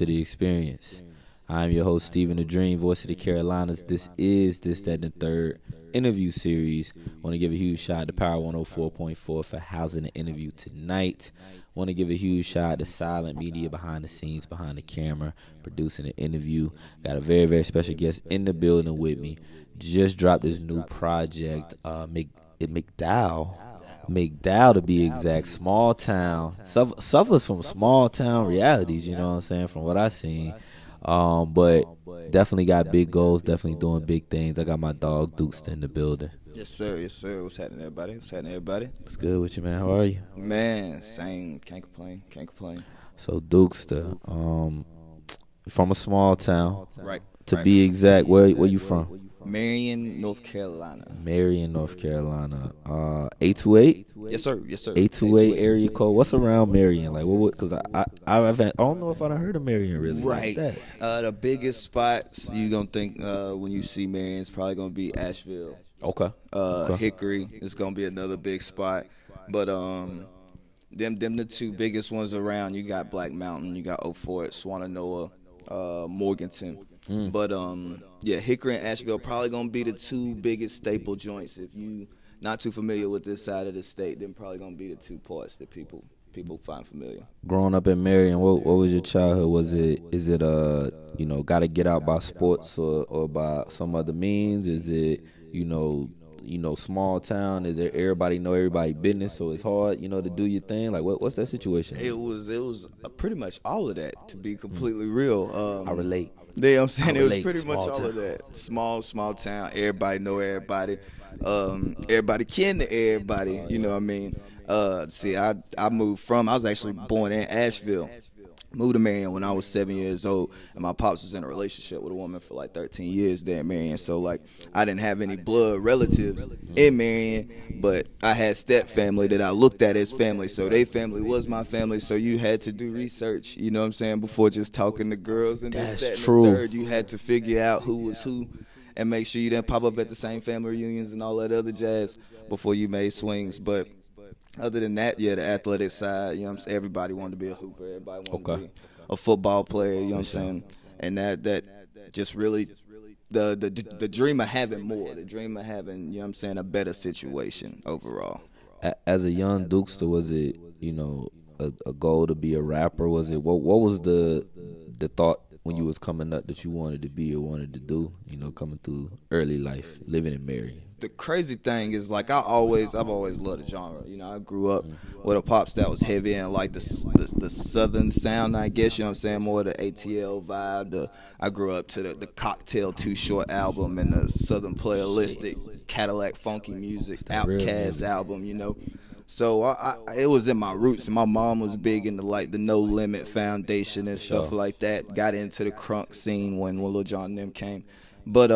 to the experience. I'm your host, Stephen the Dream, voice of the Carolinas. This is This, That, and the Third interview series. Want to give a huge shout out to Power 104.4 for housing the interview tonight. Want to give a huge shout out to Silent Media behind the scenes, behind the camera, producing the interview. Got a very, very special guest in the building with me. Just dropped this new project, McDowell to be exact. Small town, suffers from small town realities, you know what I'm saying, from what I seen. But definitely got big goals, definitely doing big things. I got my dog Dukesta in the building. Yes, sir. Yes, sir. What's happening, everybody? What's good with you, man? How are you? Man, same. Can't complain. So Dukesta, from a small town. Right. To be exact, where you from? Marion, North Carolina. Marion, North Carolina. 828? Yes, sir. 828 area code. What's around Marion? Like, what? Because I don't know if I heard of Marion really. Right. Like that. The biggest spots you gonna think when you see Marion is probably gonna be Asheville. Okay. Hickory is gonna be another big spot, but them the two biggest ones around. You got Black Mountain, you got Oak Fort, Swannanoa, Morganton. But Hickory and Asheville probably gonna be the two biggest staple joints. If you not too familiar with this side of the state, then probably gonna be the two parts that people find familiar. Growing up in Marion, what was your childhood? Is it gotta get out by sports or by some other means? Is it small town? Is there everybody know everybody business, so it's hard to do your thing? Like what's that situation? It was pretty much all of that, to be completely real. I relate. You know what I'm saying? It was pretty much all of that. Small town. Everybody know everybody. Everybody kin to everybody. You know what I mean? I was actually born in Asheville. Moved to Marion when I was 7 years old, and my pops was in a relationship with a woman for like 13 years there in Marion. So like I didn't have any blood relatives in Marion, but I had step family that I looked at as family. So their family was my family. So you had to do research, you know what I'm saying, before just talking to girls and this, that, and the third. You had to figure out who was who and make sure you didn't pop up at the same family reunions and all that other jazz before you made swings. But other than that, the athletic side, you know what I'm saying, everybody wanted to be a hooper. Everybody wanted to be a football player, you know what I'm saying? And that just really the dream of having more, the dream of having, you know what I'm saying, a better situation overall. As a young Dukesta, was it, a goal to be a rapper? Was it what was the thought when you was coming up that you wanted to be or wanted to do, coming through early life, living in Marion? The crazy thing is, like, I've always loved the genre. I grew up with a pops that was heavy in like the southern sound, I guess, you know what I'm saying, more the ATL vibe. I grew up to the Cocktail Too Short album and the Southern Playalistic Cadillac Funky Music Outkast album, So it was in my roots, and my mom was big into like the No Limit Foundation and stuff like that. Got into the crunk scene when Lil Jon and them came, but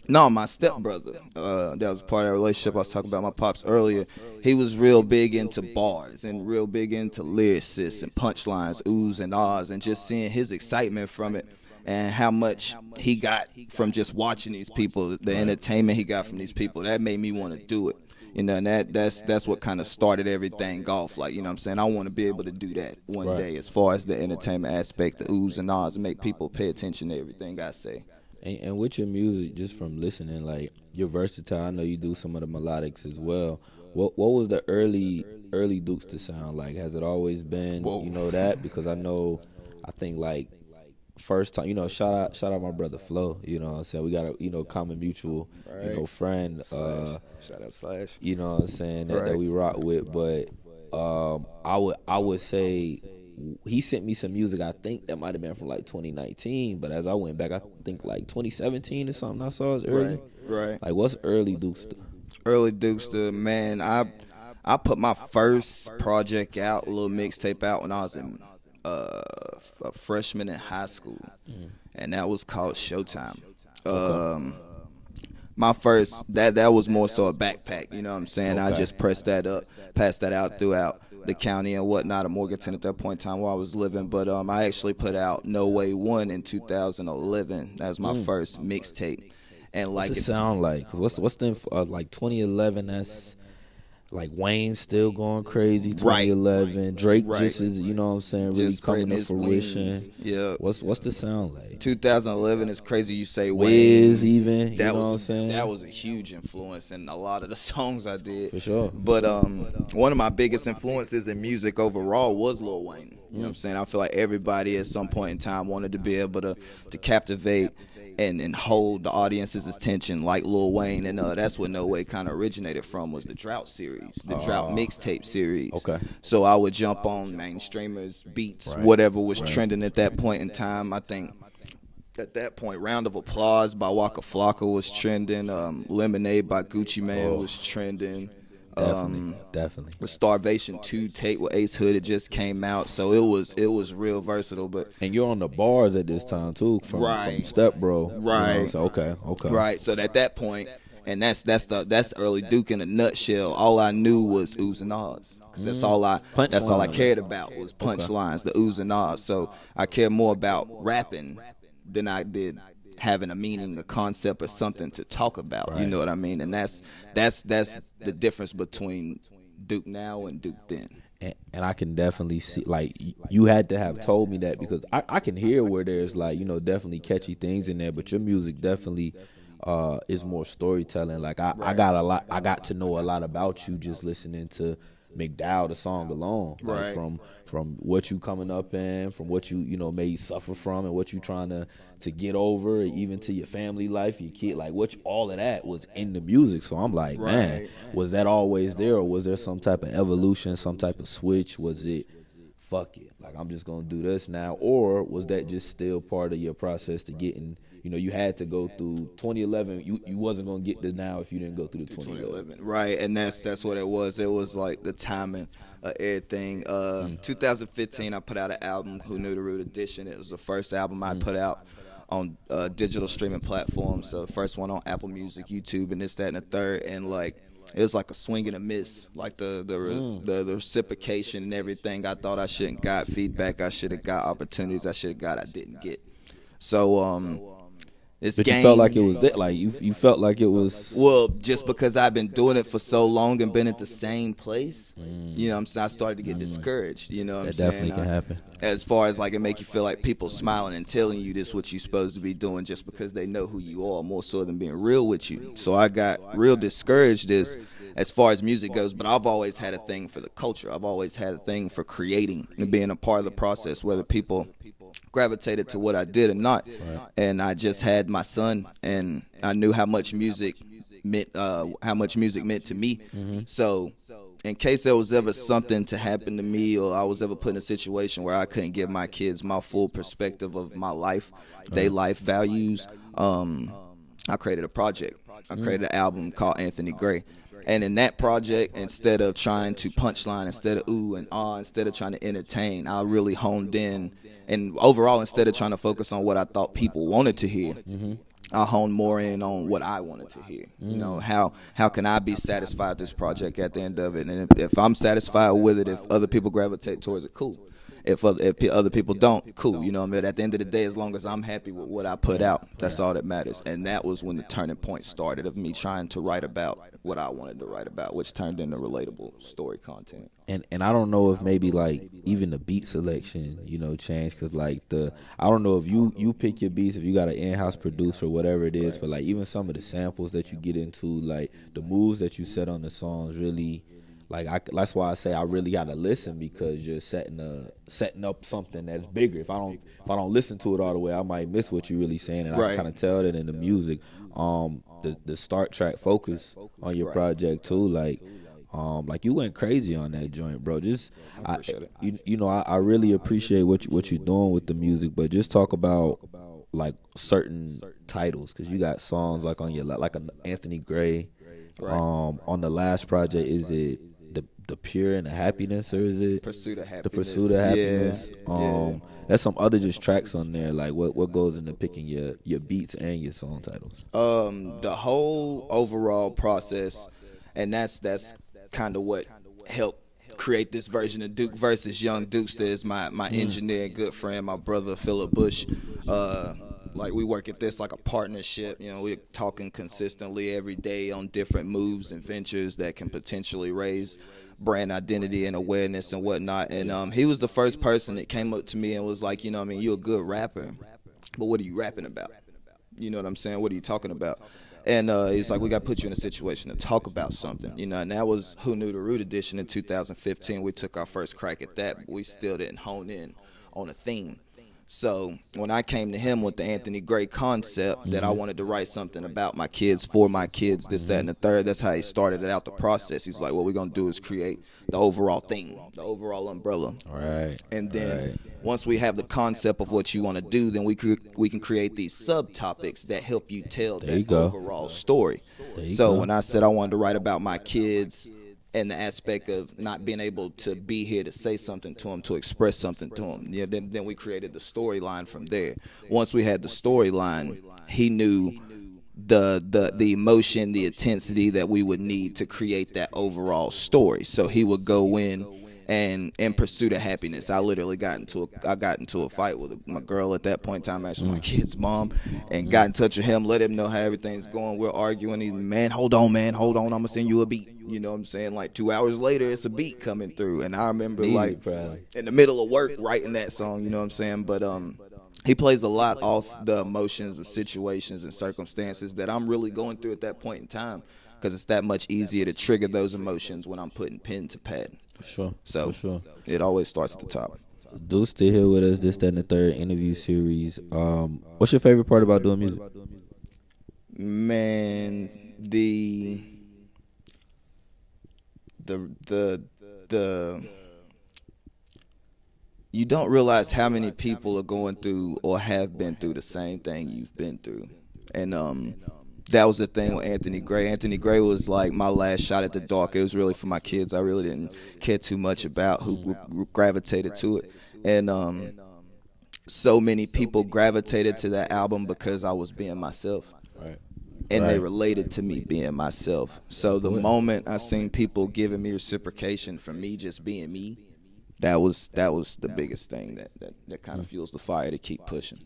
no, my stepbrother, that was part of that relationship I was talking about, my pops earlier. He was real big into bars and real big into lyricists and punchlines, oohs and ahs, and just seeing his excitement from it and how much he got from just watching these people, the entertainment he got from these people. That made me want to do it. And that's what kind of started everything off. Like, you know what I'm saying? I want to be able to do that one day as far as the entertainment aspect, the oohs and ahs, and make people pay attention to everything I say. And with your music, just from listening, like, you're versatile. I know you do some of the melodics as well. What was the early Dukesta sound like? Has it always been, that? Because I think like first time, shout out my brother Flo. You know what I'm saying? We got a common mutual, friend. Shout out Slash. You know what I'm saying? That we rock with. But I would say he sent me some music. I think that might have been from like 2019, but as I went back, I think like 2017 or something. I saw it early. Right. Like, what's early Dukesta? Early Dukesta, man. I put my first project out, a little mixtape out when I was in a freshman in high school, and that was called Showtime. My first that was more so a backpack. You know what I'm saying? I just pressed that up, passed that out throughout the county and whatnot of Morganton at that point in time where I was living. But I actually put out No Way 1 in 2011. That was my first mixtape. And like, what's it sound like? Cause what's the like 2011? like Wayne still going crazy, 2011. Drake just is, you know what I'm saying, really just coming to fruition. Wings. Yeah. What's the sound like? 2011 is crazy. You say Wiz Wayne. even, you know what I'm saying? That was a huge influence in a lot of the songs I did. For sure. But one of my biggest influences in music overall was Lil Wayne. You know what I'm saying? I feel like everybody at some point in time wanted to be able to captivate and hold the audience's attention like Lil Wayne, and that's what No Way kind of originated from, was the Drought series, the Drought mixtape series. Okay. So I would jump on mainstreamers, beats, whatever was trending at that point in time. I think at that point, Round of Applause by Waka Flocka was trending. Lemonade by Gucci Mane was trending. Definitely. The Starvation 2 tape with Ace Hood, it just came out, so it was real versatile. But and you're on the bars at this time too, from Step Bro, right? You know, so okay, right. So at that point, and that's early Duke in a nutshell. All I knew was oohs and ahs. That's all I cared about was punchlines, the oohs and ahs. So I cared more about rapping than I did having a meaning, a concept, or something to talk about. You know what I mean? And that's the difference between Duke now and Duke then. And I can definitely see, like, you had to have told me that, because I can hear where there's, like, you know, definitely catchy things in there, but your music definitely is more storytelling. Like I got to know a lot about you just listening to McDowell, the song alone, like from what you coming up in, from what you know may suffer from, and what you trying to get over, even to your family life, your kid, like all of that was in the music. So I'm like, man, was that always there, or was there some type of evolution, some type of switch? Was it fuck it, like I'm just gonna do this now, or was that just still part of your process to getting? You know, you had to go through 2011. You wasn't gonna get to now if you didn't go through the 2011. Right, and that's what it was. It was like the timing of everything. 2015, I put out an album, Who Knew the Root Edition. It was the first album I put out on digital streaming platforms. So first one on Apple Music, YouTube, and this, that, and the third. And like it was like a swing and a miss. Like the reciprocation and everything. I thought I shouldn't got feedback. I should have got opportunities. I didn't get. So But you felt like it was that, like you felt like it was. Well, just because I've been doing it for so long and been at the same place, you know what I'm saying, I started to get discouraged, you know what I'm saying? That definitely can happen. As far as like it make you feel like people smiling and telling you this what you're supposed to be doing just because they know who you are, more so than being real with you. So I got real discouraged as far as music goes, but I've always had a thing for the culture. I've always had a thing for creating and being a part of the process, whether people gravitated to what I did or not. And I just had my son, and I knew how much music meant to me. So in case there was ever something to happen to me, or I was ever put in a situation where I couldn't give my kids my full perspective of my life, their life values, I created a project. I created an album called Anthony Gray. And in that project, instead of trying to punchline, instead of ooh and ah, instead of trying to entertain, I really honed in. And overall, instead of trying to focus on what I thought people wanted to hear, I honed more in on what I wanted to hear. You know, how can I be satisfied with this project at the end of it? And if I'm satisfied with it, if other people gravitate towards it, cool. If other people don't, cool. You know what I mean? At the end of the day, as long as I'm happy with what I put out, that's all that matters. And that was when the turning point started of me trying to write about what I wanted to write about, which turned into relatable story content. And I don't know if maybe like even the beat selection, you know, changed, because like I don't know if you pick your beats, if you got an in-house producer or whatever it is, but like even some of the samples that you get into, like the moves that you set on the songs really. Like that's why I say I really gotta listen, because you're setting up something that's bigger. If I don't listen to it all the way, I might miss what you're really saying, and I can kind of tell that in the music. The start track Focus on your project too, like you went crazy on that joint, bro. Just I really appreciate what you're doing with the music, but just talk about like certain titles, because you got songs like on your like an Anthony Gray. On the last project, is it the Pure and the Happiness, or is it Pursuit of Happiness? The Pursuit of Happiness. Yeah. There's some other just tracks on there. Like what goes into picking your beats and your song titles? The whole overall process, and that's kind of what helped create this version of Duke versus Young Dukesta. Is my engineer and good friend, my brother Philip Bush. Like, we work at this like a partnership. You know, we're talking consistently every day on different moves and ventures that can potentially raise brand identity and awareness and whatnot. And he was the first person that came up to me and was like, you know what I mean, you're a good rapper, but what are you rapping about? You know what I'm saying? What are you talking about? And he's like, we got to put you in a situation to talk about something, you know. And that was Who Knew the Root edition in 2015. We took our first crack at that, but we still didn't hone in on a theme. So when I came to him with the Anthony Gray concept that I wanted to write something about my kids, for my kids, this, that, and the third, that's how he started it out the process. He's like, what we're going to do is create the overall theme, the overall umbrella. Right. And then once we have the concept of what you want to do, then we can create these subtopics that help you tell that overall story. So when I said I wanted to write about my kids, and the aspect of not being able to be here to say something to him, to express something to him. Yeah, then we created the storyline from there. Once we had the storyline, he knew the emotion, the intensity that we would need to create that overall story. So he would go in and in pursuit of happiness. I literally got into a fight with my girl at that point in time, actually my kid's mom, and got in touch with him, let him know how everything's going. We're arguing. He's, man, hold on, I'm gonna send you a beat. You know what I'm saying? Like 2 hours later, it's a beat coming through, and I remember like in the middle of work writing that song. You know what I'm saying? But he plays a lot off the emotions of situations and circumstances that I'm really going through at that point in time, because it's that much easier to trigger those emotions when I'm putting pen to pad. For sure. So for sure. It always starts at the top. Dukesta here with us, this, that, and the third interview series. What's your favorite part about doing music? Man, you don't realize how many people are going through or have been through the same thing you've been through. And that was the thing with Anthony Gray. Anthony Gray was like my last shot at the dark. It was really for my kids. I really didn't care too much about who gravitated to it. And so many people gravitated to that album because I was being myself. Right. And they related to me being myself. So the moment I seen people giving me reciprocation for me just being me, that was the biggest thing that kind of fuels the fire to keep pushing.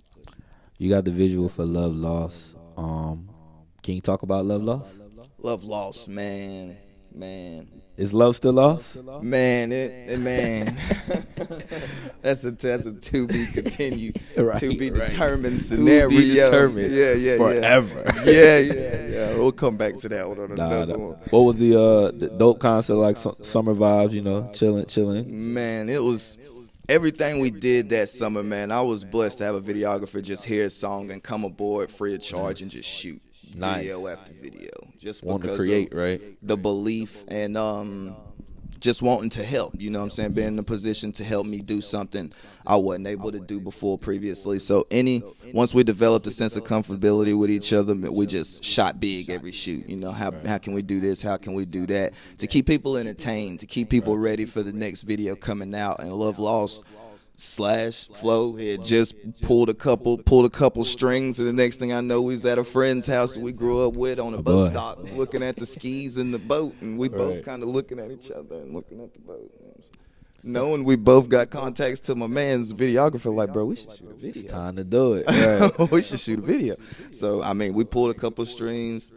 You got the visual for Love Lost. Can you talk about Love Lost? Love Lost, man. Is love still lost? Man, man. that's a to be continued, right, to be determined scenario. To be determined. Yeah. Forever. Yeah. We'll come back to that one on another one. What was the dope concert like? Summer vibes, you know, chilling. Man, it was everything we did that summer. Man, I was blessed to have a videographer just hear a song and come aboard free of charge and just shoot. Video after video, just wanting because to create, of right? The belief and just wanting to help. You know what I'm saying? Being in a position to help me do something I wasn't able to do before previously. So once we developed a sense of comfortability with each other, we just shot big every shoot. You know, how can we do this? How can we do that? To keep people entertained, to keep people ready for the next video coming out. And Love Lost / Flow had just pulled a couple strings, and the next thing I know, we was at a friend's house that we grew up with on a boat dock, looking at the skis in the boat, and we both kind of looking at each other and looking at the boat. Knowing we both got contacts to my man's videographer, like, bro, we should shoot a video. It's time to do it. Right. We should shoot a video. So, I mean, we pulled a couple strings.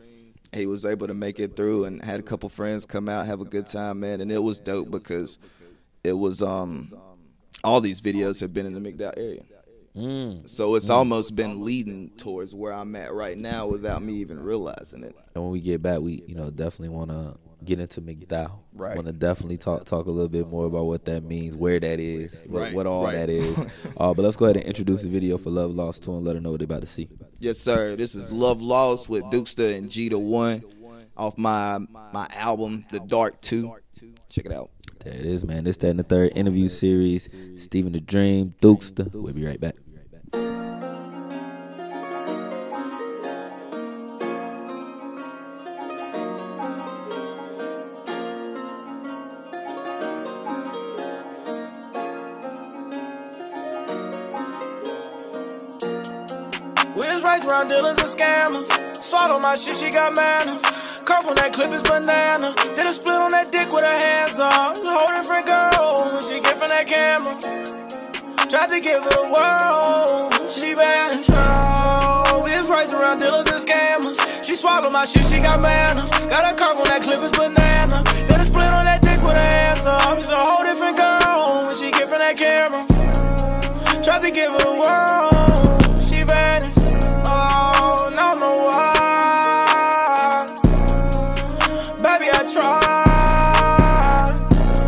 He was able to make it through and had a couple friends come out, have a good time, man. And it was dope because it was all these videos have been in the McDowell area. So it's almost been leading towards where I'm at right now without me even realizing it. And when we get back, we definitely want to get into McDowell. Right. Want to definitely talk a little bit more about what that means, where that is, what all that is. But let's go ahead and introduce the video for Love Lost to and let her know what they're about to see. Yes, sir. This is Love Lost with Dukesta and G the One off my album, The Dark 2. Check it out. There it is, man. This, that, and the third interview series. Steven the Dream, Dukesta. We'll be right back. Wiz rights around dealers and scammers. Swallow my shit, she got manners. Curve on that clip is banana. Did a split on that dick with her hands off. Whole different girl when she get from that camera. Tried to give her the world, she vanished. Oh. and scammers. She swallowed my shit, she got manners. Got a curve on that clip, it's banana. Then a split on that dick with her hands up. She's a whole different girl when she get from that camera. Tried to give her the world, she vanished. Oh, now I know why. Baby, I tried.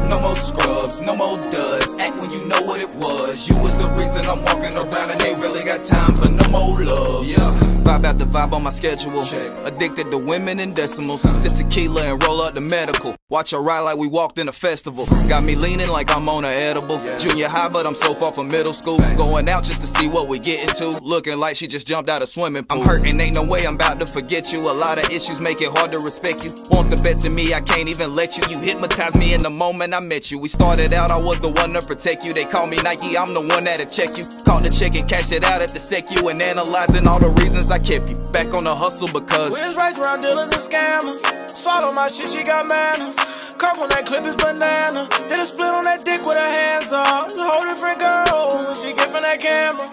No more scrubs, no more duds. Act when you know what it was. You was the reason I'm walking around and they really got time for no more love. Yeah, vibe out the vibe on my schedule. Check. Addicted to women and decimals. Sip tequila and roll up the medical. Watch her ride like we walked in a festival. Got me leaning like I'm on an edible. Junior high, but I'm so far from middle school. Going out just to see what we getting to. Looking like she just jumped out of swimming pool. I'm hurting, ain't no way I'm about to forget you. A lot of issues make it hard to respect you. Want the best in me, I can't even let you. You hypnotized me in the moment I met you. We started out, I was the one to protect you. They call me Nike, I'm the one that'll check you. Caught the check and cashed it out at the SECU. And analyzing all the reasons I kept you. Back on the hustle because Wiz rights around dealers and scammers. Swallow my shit, she got manners. Curve on that clip is banana. Did a split on that dick with her hands up. A whole different girl when she get from that camera.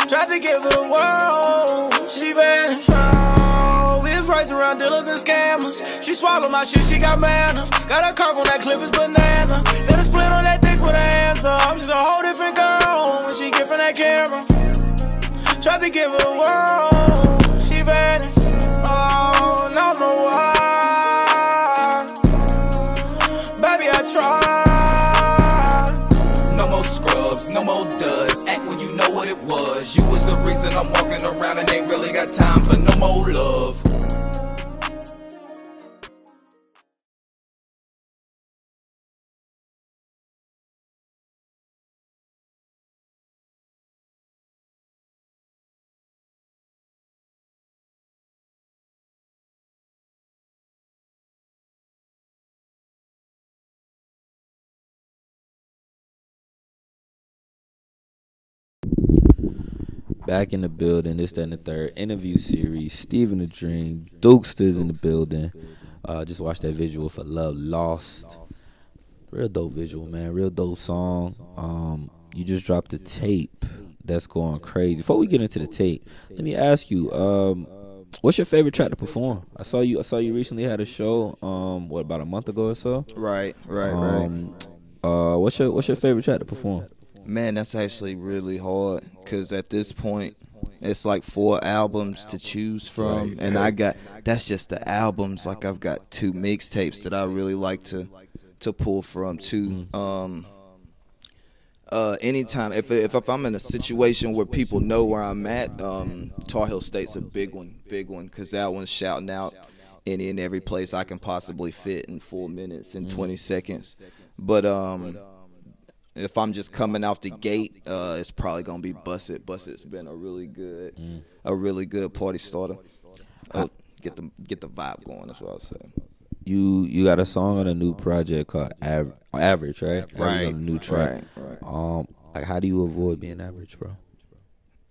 Tried to give her the world, she vanished. Oh, Wiz rights around dealers and scammers. She swallowed my shit, she got manners. Got a curve on that clip is banana. Did a split on that dick with her hands up. She's a whole different girl when she get from that camera. Tried to give her the world, she vanished. Oh, now I know why. Baby, I tried. no more scrubs, no more duds. Act when you know what it was. You was the reason I'm walking around and they really got time for no more love. Back in the building, this, that, and the third interview series. Steven the Dream, Dukesta's in the building. Just watched that visual for Love Lost. Real dope visual, man. Real dope song. You just dropped a tape that's going crazy. Before we get into the tape, let me ask you, what's your favorite track to perform? I saw you recently had a show. About a month ago or so? Right. What's your favorite track to perform? Man, that's actually really hard because at this point, it's like 4 albums to choose from, right, and that's just the albums. Like I've got 2 mixtapes that I really like to pull from too. Anytime if I'm in a situation where people know where I'm at, Tar Heel State's a big one, because that one's shouting out any and every place I can possibly fit in 4 minutes and 20 seconds. But if I'm just coming off the gate, it's probably gonna be Bust It. Bust It's been a really good party starter. Get the vibe going. That's what I was saying. You got a song on a new project called Average, right? Right. A new track. Right. Like how do you avoid being average, bro?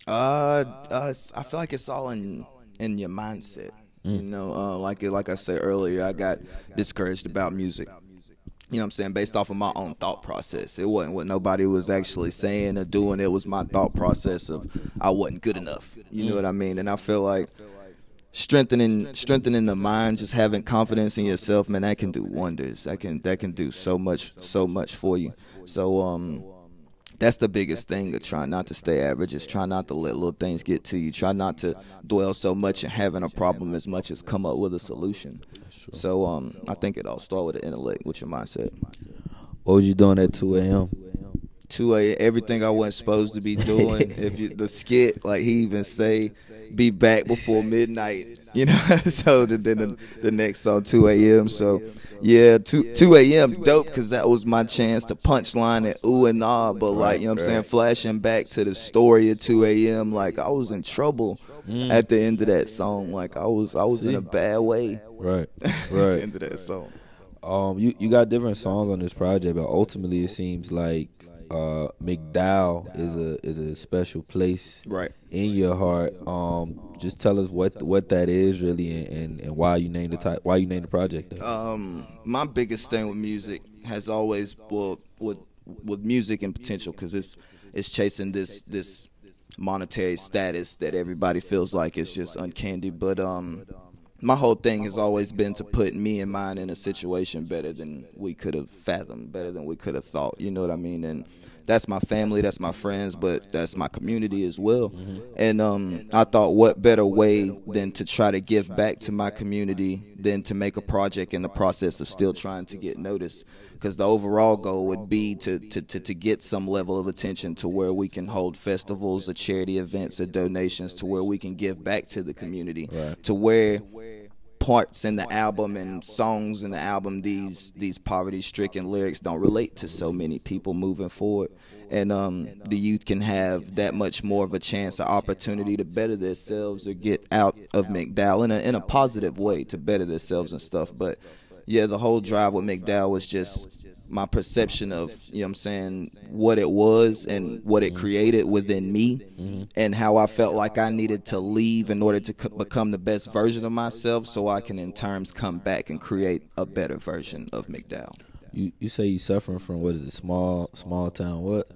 I feel like it's all in your mindset. You know, like I said earlier, I got discouraged about music. You know what I'm saying? Based off of my own thought process. It wasn't what nobody was actually saying or doing. It was my thought process of I wasn't good enough. You know what I mean? And I feel like strengthening the mind, just having confidence in yourself, man, that can do wonders. That can do so much for you. So that's the biggest thing of trying not to stay average, is try not to let little things get to you. Try not to dwell so much in having a problem as much as come up with a solution. So I think it all starts with the intellect, with your mindset. What was you doing at 2 a.m.? 2 a.m. Everything I wasn't supposed to be doing. The skit, like he even say, be back before midnight. You know, so then the next song 2 a.m. So yeah, 2 a.m. dope, because that was my chance to punchline it, ooh and ah. But like, you know what I'm saying, flashing back to the story of 2 a.m. like I was in trouble at the end of that song. Like I was in a bad way. Right. At the end of that song. You got different songs on this project, but ultimately it seems like McDowell is a special place in your heart. Just tell us what that is really, and why you named the project that. My biggest thing with music has always with music and potential, because it's chasing this monetary status that everybody feels like is just uncanny. But my whole thing has always been to put me and mine in a situation better than we could have fathomed, better than we could have thought. You know what I mean? And that's my family, that's my friends, but that's my community as well. And I thought, what better way than to try to give back to my community than to make a project in the process of still trying to get noticed. Because the overall goal would be to get some level of attention to where we can hold festivals or charity events or donations, to where we can give back to the community, to where parts in the album and songs in the album, these poverty-stricken lyrics don't relate to so many people moving forward. And the youth can have that much more of a chance, an opportunity to better themselves or get out of McDowell in a positive way, to better themselves and stuff. But yeah, the whole drive with McDowell was just my perception of, you know what I'm saying, what it was and what it created within me, and how I felt like I needed to leave in order to become the best version of myself, so I can in terms come back and create a better version of McDowell. You say you suffering from, what is it, small town what?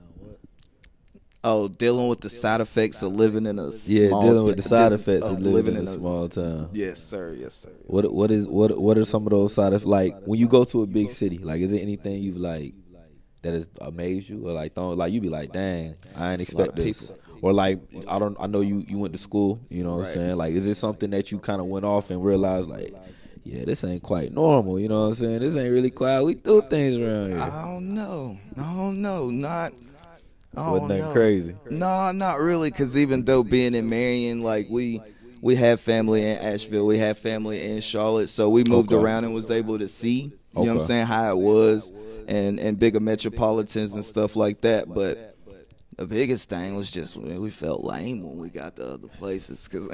Oh, dealing with the side effects of living in a small dealing with the side effects of living in a small town. Yes, sir. Yes, sir. What are some of those side effects? Like when you go to a big city, like is there anything you've like that has amazed you, or like you be like, dang, I ain't expect this, or like I know you went to school, you know what I'm saying? Like, is it something that you kind of went off and realized like, yeah, this ain't quite normal, you know what I'm saying? This ain't really quite how we do things around here. I don't know, not. Wasn't that crazy? No, not really, because even though being in Marion, like we have family in Asheville, we have family in Charlotte, so we moved around and was able to see, you know what I'm saying, how it was, and bigger metropolitans and stuff like that. But the biggest thing was just we felt lame when we got to other places, cause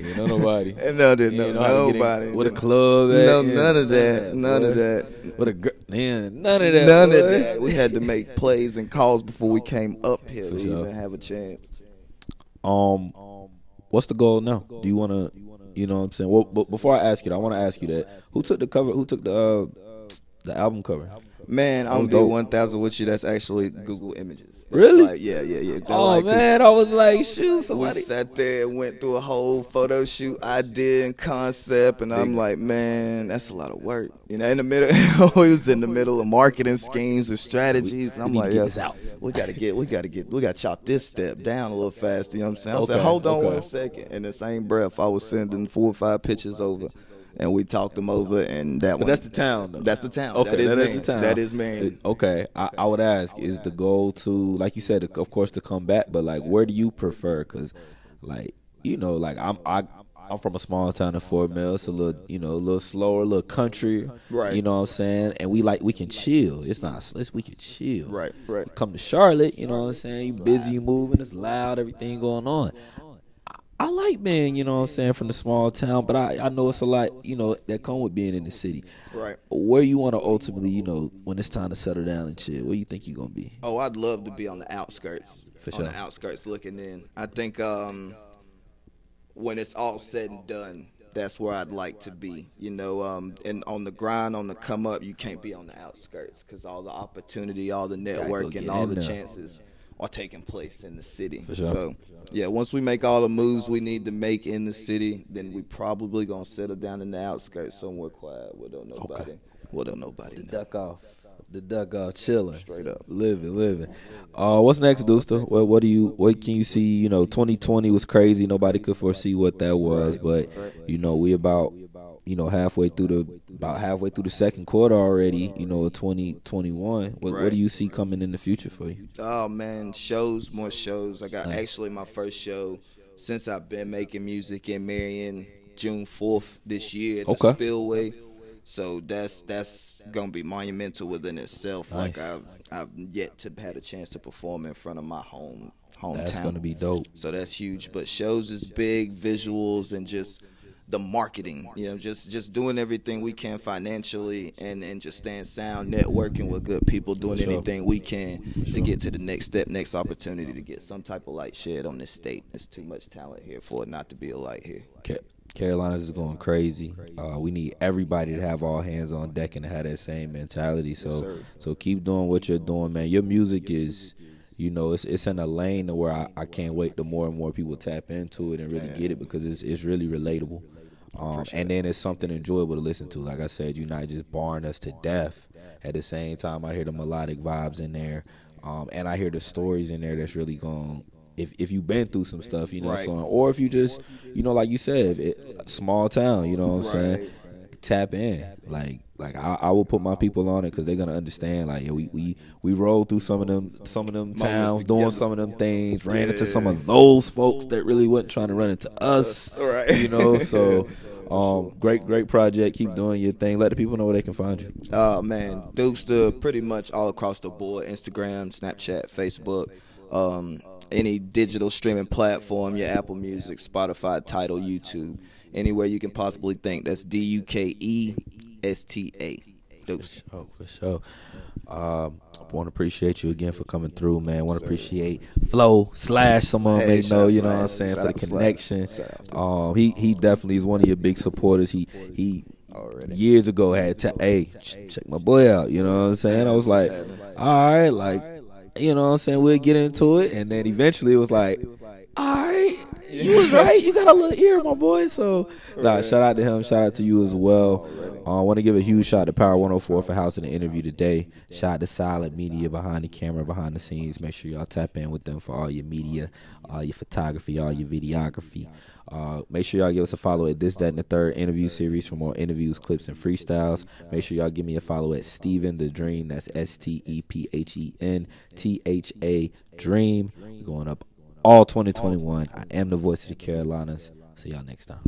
you know nobody. Nobody. What a club at? No, none of that. What a none of that. We had to make plays and calls before we came up here to even have a chance. What's the goal now? Do you want to, you know what I'm saying? Well, but before I ask you that, I want to ask you that. Who took the cover? Who took the album cover? Man, I'm gonna be 1,000 with you. That's actually Google Images. Really? Like, yeah. Oh, man, I was like, shoot, somebody. We sat there and went through a whole photo shoot idea and concept, and I'm like, man, that's a lot of work. You know, in the middle, we was in the middle of marketing schemes and strategies, and I'm like, we gotta chop this step down a little faster. You know what I'm saying? I said, hold on 1 second. In the same breath, I was sending 4 or 5 pictures over. And we talked them over, and but that's the town, though. That's the town. Okay, that is the town. That is man. Okay, I would ask, is the goal to, like you said, of course, to come back, but like, where do you prefer? Because, like, you know, like I'm from a small town in Fort Mill. It's a little, you know, a little slower, a little country. Right. You know what I'm saying? And we can chill. We can chill. Right. Come to Charlotte, you know what I'm saying? You busy, you moving, it's loud, everything going on. I like being, you know what I'm saying, from the small town, but I know it's a lot, you know, that come with being in the city. Right. Where you want to ultimately, you know, when it's time to settle down and chill, where you think you're going to be? Oh, I'd love to be on the outskirts. For sure. On the outskirts looking in. I think when it's all said and done, that's where I'd like to be. You know, and on the grind, on the come up, you can't be on the outskirts because all the opportunity, all the networking, all the chances are taking place in the city. For sure. So, yeah, once we make all the moves we need to make in the city, then we probably going to settle down in the outskirts somewhere quiet where don't nobody. Okay. Well, don't nobody know. The duck off, chilling. Straight up. Living. What's next, Dukesta? What can you see? You know, 2020 was crazy. Nobody could foresee what that was, but you know, we about, you know, halfway through the second quarter already, you know, 2021. What do you see coming in the future for you? Oh man, more shows. I got actually my first show since I've been making music in Marion, June 4th this year at the Spillway. So that's gonna be monumental within itself. Nice. Like I've yet to had a chance to perform in front of my hometown. That's gonna be dope. So that's huge. But shows is big, visuals and just the marketing, you know, just doing everything we can financially and just staying sound, networking with good people, doing anything we can to get to the next step, next opportunity to get some type of light shed on this state. There's too much talent here for it not to be a light here. Carolinas is going crazy. We need everybody to have all hands on deck and have that same mentality. So keep doing what you're doing, man. Your music is you know, it's in a lane to where I can't wait the more and more people tap into it and really get it, because it's really relatable. And then it's something enjoyable to listen to. Like I said, you're not just barring us to death. At the same time, I hear the melodic vibes in there, and I hear the stories in there that's really going. If you've been through some stuff, you know, Right. or if you just, you know, like you said, small town, you know what I'm saying, tap in. Like I will put my people on it, because they're gonna understand. Like, yeah, we rolled through some of them towns, doing some of them things, ran into some of those folks that really wasn't trying to run into us, Right. you know. So great project. Keep doing your thing. Let the people know where they can find you. Oh man, Dukesta pretty much all across the board: Instagram, Snapchat, Facebook, any digital streaming platform, your Apple Music, Spotify, Tidal, YouTube, anywhere you can possibly think. That's Dukesta. Dukesta. For sure. Want to appreciate you again for coming through, man. Want to appreciate Flo / someone may know, you know what I'm saying, for the connection. He definitely is one of your big supporters. He years ago had check my boy out, you know what I'm saying? I was like, all right, like, you know what I'm saying, we'll get into it. And then eventually it was like, all right, you was right, you got a little ear, my boy. So shout out to him, shout out to you as well. I want to give a huge shout out to Power 104 for housing the interview today. Shout out to Silent Media behind the camera, behind the scenes. Make sure y'all tap in with them for all your media, all your photography, all your videography. Make sure y'all give us a follow at This, That, and the Third interview series for more interviews, clips, and freestyles. Make sure y'all give me a follow at Stephen the Dream. That's STEPHENTHA Dream. We're going up all 2021. I am the voice of the Carolinas. See y'all next time.